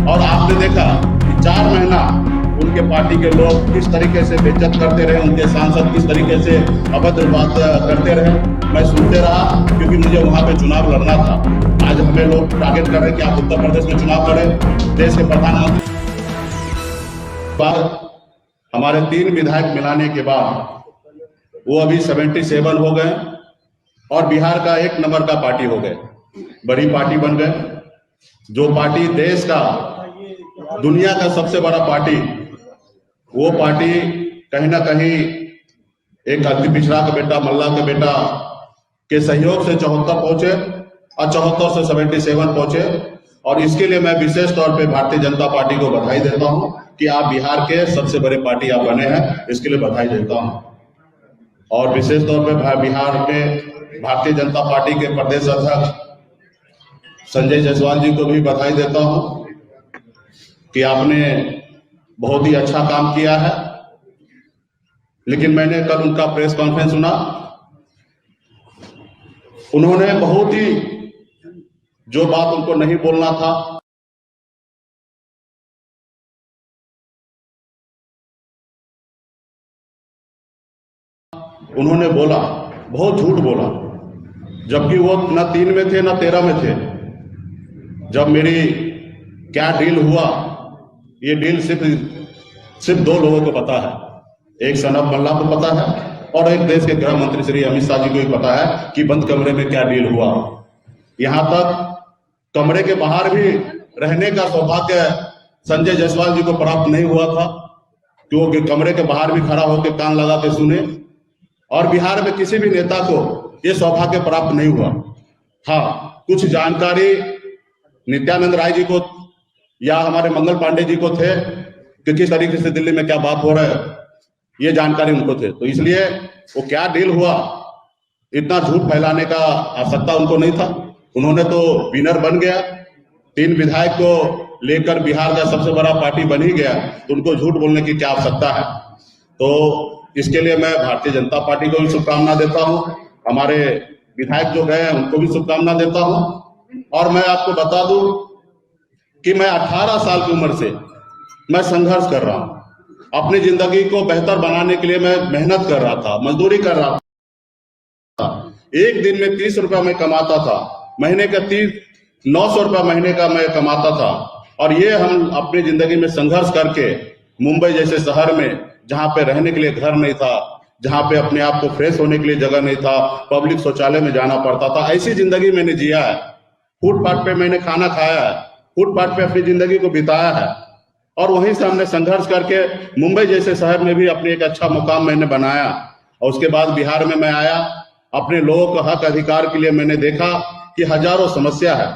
और आपने देखा कि 4 महीना उनके पार्टी के लोग किस तरीके से बेइज्जत करते रहे, उनके सांसद किस तरीके से अभद्र बात करते रहे। मैं सुनते रहा क्योंकि मुझे वहां पे चुनाव लड़ना था। आज हमें लोग टारगेट कर रहे हैं कि आप उत्तर प्रदेश में चुनाव लड़े। देश के प्रधानमंत्री बाद हमारे 3 विधायक मिलाने के बाद वो अभी 77 हो गए और बिहार का 1 नंबर का पार्टी हो गए, बड़ी पार्टी बन गए। जो पार्टी देश का, दुनिया का सबसे बड़ा पार्टी, वो पार्टी कहीं ना कहीं एक अति पिछड़ा का बेटा, मल्ला के बेटा के सहयोग से 74 पहुंचे और 74 से 77 पहुंचे। और इसके लिए मैं विशेष तौर पे भारतीय जनता पार्टी को बधाई देता हूं कि आप बिहार के सबसे बड़े पार्टी आप बने हैं, इसके लिए बधाई देता हूं। और विशेष तौर पे बिहार के भारतीय जनता पार्टी के प्रदेश अध्यक्ष संजय जायसवाल जी को भी बधाई देता हूं कि आपने बहुत ही अच्छा काम किया है। लेकिन मैंने कल उनका प्रेस कॉन्फ्रेंस सुना, उन्होंने बहुत ही जो बात उनको नहीं बोलना था, उन्होंने बोला, बहुत झूठ बोला, जबकि वो न 3 में थे न 13 में थे। जब मेरी क्या डील हुआ, ये डील सिर्फ 2 लोगों को पता है, एक सनब मल्ला को पता है और एक देश के गृह मंत्री श्री अमित शाह जी को भी पता है कि बंद कमरे में क्या डील हुआ। यहां तक कमरे के बाहर भी रहने का सौभाग्य संजय जायसवाल जी को प्राप्त नहीं हुआ था, क्योंकि कमरे के बाहर भी खड़ा होकर कान लगा के सुने। और बिहार में किसी भी नेता को यह सौभाग्य प्राप्त नहीं हुआ। हाँ, कुछ जानकारी नित्यानंद राय जी को या हमारे मंगल पांडे जी को थे कि किस तरीके से दिल्ली में क्या बात हो रहा है, ये जानकारी उनको थे। तो इसलिए वो क्या डील हुआ, इतना झूठ फैलाने का आवश्यकता उनको नहीं था। उन्होंने तो विनर बन गया, 3 विधायक को लेकर बिहार का सबसे बड़ा पार्टी बन ही गया, तो उनको झूठ बोलने की क्या आवश्यकता है। तो इसके लिए मैं भारतीय जनता पार्टी को भी शुभकामना देता हूं, हमारे विधायक जो गए हैं उनको भी शुभकामना देता हूं। और मैं आपको बता दूं कि मैं 18 साल की उम्र से मैं संघर्ष कर रहा हूं। अपनी जिंदगी को बेहतर बनाने के लिए मैं मेहनत कर रहा था, मजदूरी कर रहा था। एक दिन में 30 रुपया मैं कमाता था, महीने का 900 रुपया महीने का मैं कमाता था। और ये हम अपनी जिंदगी में संघर्ष करके मुंबई जैसे शहर में, जहां पे रहने के लिए घर नहीं था, जहां पे अपने आप को फ्रेश होने के लिए जगह नहीं था, पब्लिक शौचालय में जाना पड़ता था, ऐसी जिंदगी मैंने जिया है। फुटपाथ पे मैंने खाना खाया है, फुटपाथ पे अपनी जिंदगी को बिताया है। और वहीं से हमने संघर्ष करके मुंबई जैसे शहर में भी अपने एक अच्छा मुकाम मैंने बनाया। और उसके बाद बिहार में मैं आया, अपने लोगों का हक अधिकार के लिए मैंने देखा कि हजारों समस्या है,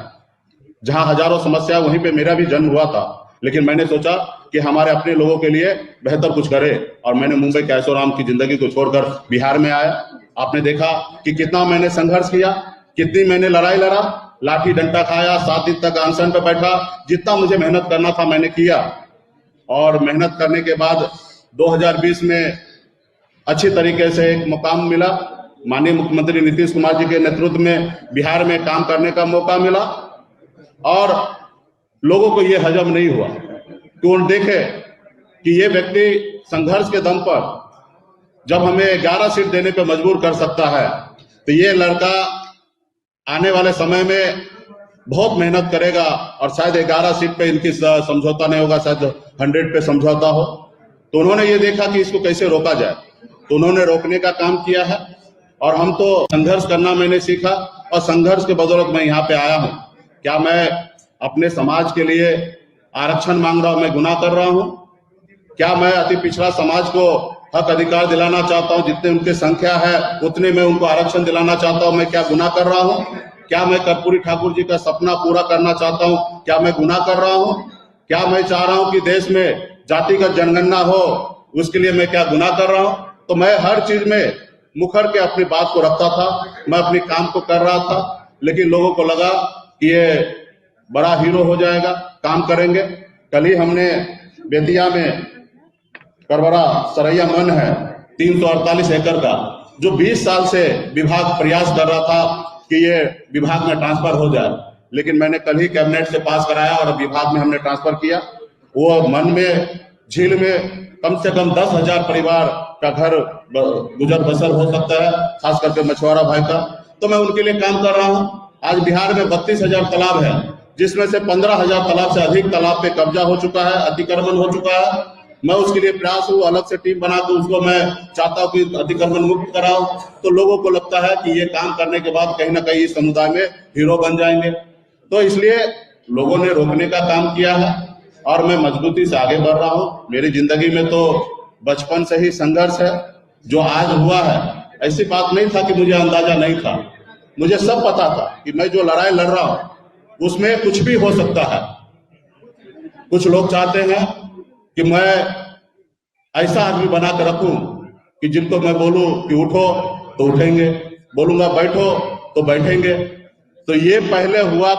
जहां हजारों समस्या वहीं पे मेरा भी जन्म हुआ था। लेकिन मैंने सोचा कि हमारे अपने लोगों के लिए बेहतर कुछ करे, और मैंने मुंबई के ऐशोआराम की जिंदगी को छोड़कर बिहार में आया। आपने देखा कि कितना मैंने संघर्ष किया, कितनी मैंने लड़ाई लड़ा, लाठी डंडा खाया, 7 दिन तक अनशन पे बैठा। जितना मुझे मेहनत करना था मैंने किया, और मेहनत करने के बाद 2020 में अच्छी तरीके से एक मुकाम मिला। माननीय मुख्यमंत्री नीतीश कुमार जी के नेतृत्व में बिहार में काम करने का मौका मिला। और लोगों को ये हजम नहीं हुआ कि वो देखे कि ये व्यक्ति संघर्ष के दम पर जब हमें 11 सीट देने पे मजबूर कर सकता है, तो ये लड़का आने वाले समय में बहुत मेहनत करेगा और शायद 11 सीट पे इनकी समझौता नहीं होगा, शायद 100 पे समझौता हो। तो उन्होंने ये देखा कि इसको कैसे रोका जाए, तो उन्होंने रोकने का काम किया है। और हम तो संघर्ष करना मैंने सीखा, और संघर्ष के बदौलत मैं यहाँ पे आया हूँ। क्या मैं अपने समाज के लिए आरक्षण मांग रहा हूँ, मैं गुनाह कर रहा हूँ? क्या मैं अति पिछड़ा समाज को हक अधिकार दिलाना चाहता हूँ? जितने उनकी संख्या है उतने मैं उनको आरक्षण दिलाना चाहता हूँ, मैं क्या गुनाह कर रहा हूँ? क्या मैं कर्पूरी ठाकुर जी का सपना पूरा करना चाहता हूँ, क्या मैं गुनाह कर रहा हूँ? क्या मैं चाह रहा हूँ कि देश में जातिगत जनगणना हो, उसके लिए मैं क्या गुनाह कर रहा हूँ? तो मैं हर चीज में मुखर के अपनी बात को रखता था, मैं अपने काम को कर रहा था। लेकिन लोगों को लगा कि ये बड़ा हीरो हो जाएगा, काम करेंगे। कल ही हमने बेतिया में करबरा सरैया मन है 348 एकड़ का, जो 20 साल से विभाग प्रयास कर रहा था कि ये विभाग में ट्रांसफर हो जाए। लेकिन मैंने कल ही कैबिनेट से पास कराया और विभाग में हमने ट्रांसफर किया। वो मन में झील में कम से कम 10,000 परिवार का घर गुजर बसर हो सकता है, खास करके मछुआरा भाई का। तो मैं उनके लिए काम कर रहा हूँ। आज बिहार में 32,000 तालाब है, जिसमें से 15,000 तालाब से अधिक तालाब पे कब्जा हो चुका है, अतिक्रमण हो चुका है। मैं उसके लिए प्रयास हूँ, अलग से टीम बना के उसको मैं चाहता हूँ कि अतिक्रमण मुक्त कराऊं। तो लोगों को लगता है कि ये काम करने के बाद कहीं ना कहीं इस समुदाय में हीरो बन जाएंगे। तो इसलिए लोगों ने रोकने का काम किया है और मैं मजबूती से आगे बढ़ रहा हूँ। मेरी जिंदगी में तो बचपन से ही संघर्ष है। जो आज हुआ है, ऐसी बात नहीं था कि मुझे अंदाजा नहीं था, मुझे सब पता था कि मैं जो लड़ाई लड़ रहा हूं उसमें कुछ भी हो सकता है। कुछ लोग चाहते हैं कि मैं ऐसा आदमी बना कर रखूं कि जिनको मैं बोलूं कि उठो तो उठेंगे, बोलूंगा बैठो तो बैठेंगे। तो ये पहले हुआ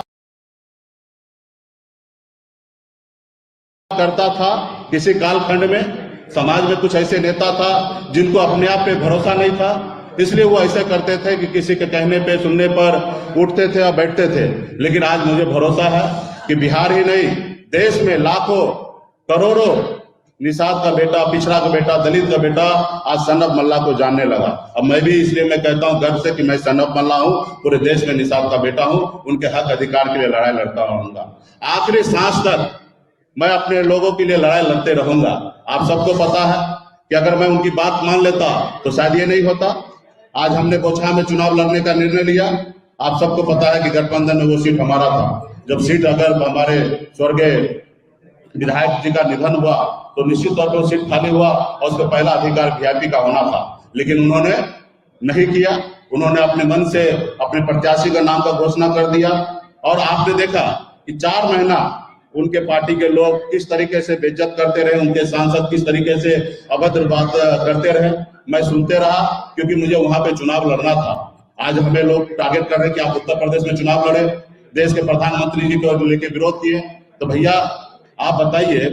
करता था किसी कालखंड में, समाज में कुछ ऐसे नेता था जिनको अपने आप पे भरोसा नहीं था, इसलिए वो ऐसे करते थे कि किसी के कहने पे सुनने पर उठते थे और बैठते थे। लेकिन आज मुझे भरोसा है कि बिहार ही नहीं, देश में लाखों करोड़ों निषाद का बेटा, पिछड़ा का बेटा, दलित का बेटा आज सन ऑफ मल्ला को जानने लगा। अब मैं भी इसलिए मैं कहता हूं गर्व से कि मैं सन ऑफ मल्ला हूं, पूरे देश में निषाद का बेटा हूं, उनके हक अधिकार के लिए लड़ाई लड़ता रहूंगा। आखिरी सांस तक मैं अपने लोगों के लिए लड़ाई लड़ते रहूंगा। आप सबको पता है कि अगर मैं उनकी बात मान लेता तो शायद ये नहीं होता। आज हमने बोचहा में चुनाव लड़ने का निर्णय लिया। आप सबको पता है कि गठबंधन में वो सीट हमारा था। जब सीट अगर हमारे स्वर्गीय विधायक जी का निधन हुआ तो निश्चित तौर पर सीट खाली हुआ और उसका पहला अधिकार वीआईपी का होना था, लेकिन उन्होंने नहीं किया। उन्होंने अपने मन से अपने प्रत्याशी का नाम का घोषणा कर दिया और आपने देखा कि 4 महीना उनके पार्टी के लोग किस तरीके से बेइज्जत करते रहे, उनके सांसद किस तरीके से अभद्र बात करते रहे। मैं सुनते रहा क्योंकि मुझे वहां पे चुनाव लड़ना था। आज हमें लोग टारगेट कर रहे हैं कि आप उत्तर प्रदेश में चुनाव लड़े, देश के प्रधानमंत्री जी को लेकर विरोध किए। तो भैया आप बताइए